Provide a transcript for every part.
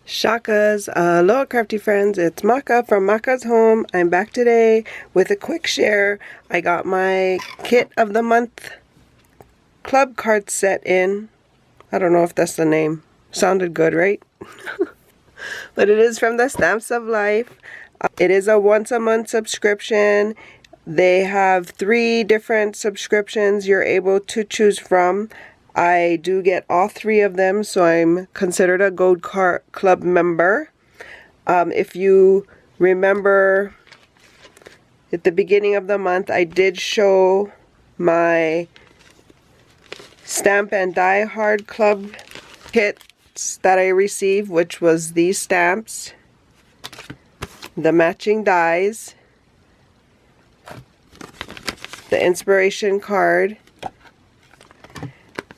Shakas, aloha crafty friends, it's Maka from Makaz Home. I'm back today with a quick share. I got my kit of the month club card set in. I don't know if that's the name. Sounded good, right? But it is from the Stamps of Life. It is a once a month subscription. They have 3 different subscriptions you're able to choose from. I do get all 3 of them, so I'm considered a Gold Club member. If you remember, at the beginning of the month, I did show my Stamp and Die Hard Club kits that I received, which was these stamps, the matching dies, the inspiration card,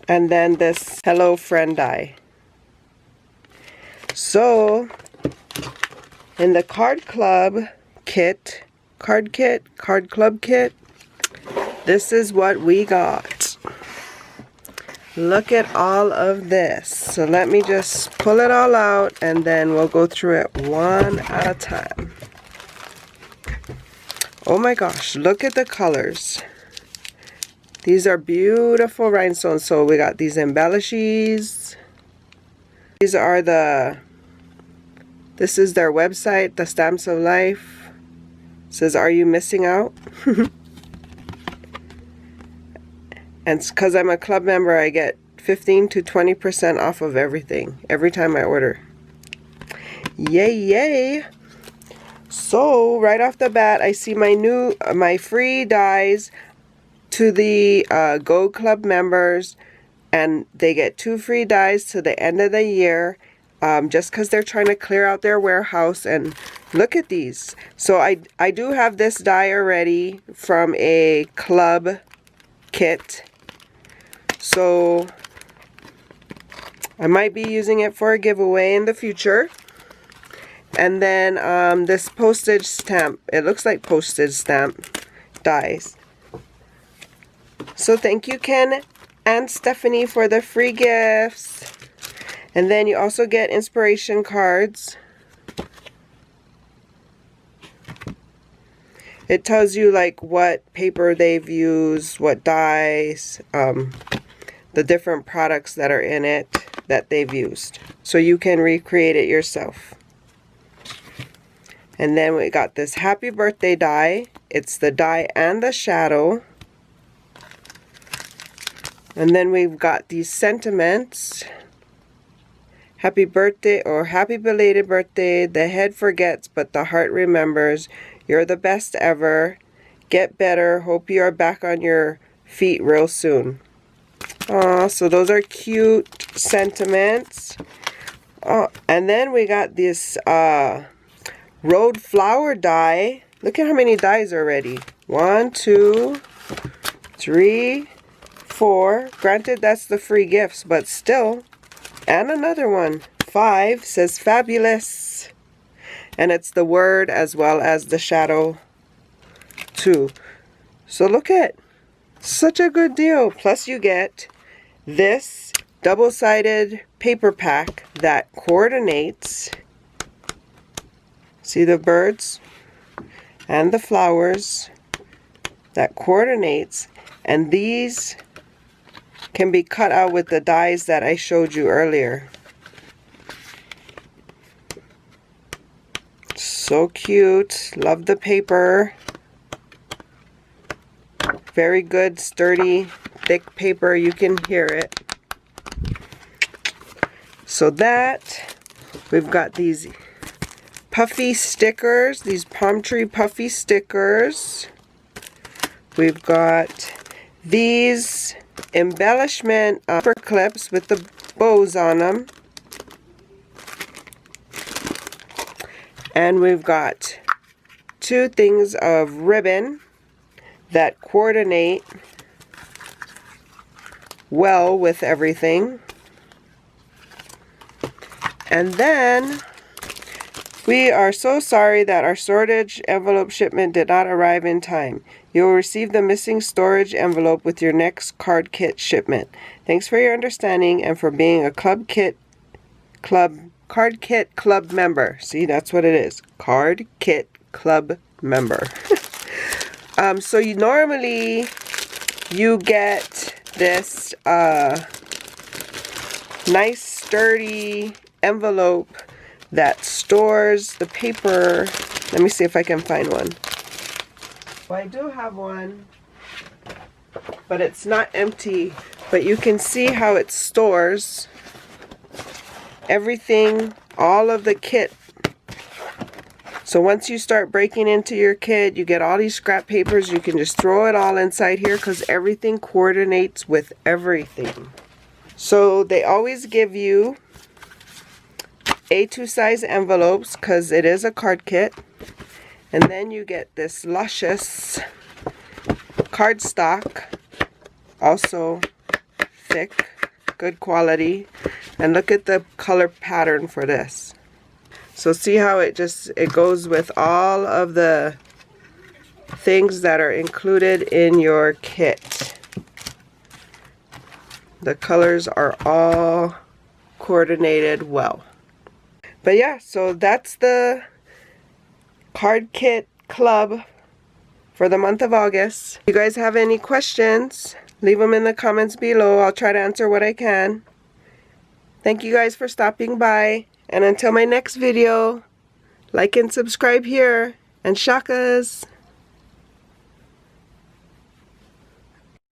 and then this Hello Friend die. So, in the card club kit, card club kit, this is what we got. Look at all of this. So let me just pull it all out and then we'll go through it one at a time. Oh my gosh, look at the colors. These are beautiful rhinestones. So we got these embellishes. These are this is their website, the Stamps of Life. It says, are you missing out? And because I'm a club member, I get 15 to 20% off of everything every time I order. Yay, yay! So right off the bat, I see my free dies to the Gold Club members, and they get 2 free dies to the end of the year, just because they're trying to clear out their warehouse. And look at these. So I do have this die already from a club kit, so I might be using it for a giveaway in the future. And then this postage stamp, it looks like postage stamp dies. So thank you, Ken and Stephanie, for the free gifts. And then you also get inspiration cards. It tells you like what paper they've used, what dyes, the different products that are in it that they've used. So you can recreate it yourself. And then we got this happy birthday die. It's the die and the shadow. And then we've got these sentiments. Happy birthday or happy belated birthday. The head forgets, but the heart remembers. You're the best ever. Get better. Hope you are back on your feet real soon. Aw, so those are cute sentiments. Oh, and then we got this road flower die. Look at how many dies already. 1, 2, 3, 4. Granted, that's the free gifts, but still. And another one. 5 says fabulous. And it's the word as well as the shadow too. So look at, such a good deal. Plus you get this double-sided paper pack that coordinates. See the birds and the flowers that coordinates, and these can be cut out with the dies that I showed you earlier. So cute. Love the paper. Very good, sturdy, thick paper. You can hear it. So that, we've got these puffy stickers, these palm tree puffy stickers. We've got these embellishment upper clips with the bows on them. And we've got 2 things of ribbon that coordinate well with everything. And then we are so sorry that our storage envelope shipment did not arrive in time. You will receive the missing storage envelope with your next card kit shipment. Thanks for your understanding and for being a club Card Kit Club member. See, that's what it is. Card Kit Club member. So you normally get this nice sturdy envelope that stores the paper. Let me see if I can find one. Well, I do have one, but it's not empty. But you can see how it stores everything, all of the kit. So once you start breaking into your kit, you get all these scrap papers. You can just throw it all inside here because everything coordinates with everything. So they always give you A2 size envelopes because it is a card kit. And then you get this luscious cardstock, also thick, good quality. And look at the color pattern for this. So see how it goes with all of the things that are included in your kit. The colors are all coordinated well. But yeah, so that's the Card Kit Club for the month of August. If you guys have any questions, leave them in the comments below. I'll try to answer what I can. Thank you guys for stopping by. And until my next video, like and subscribe here. And shakas!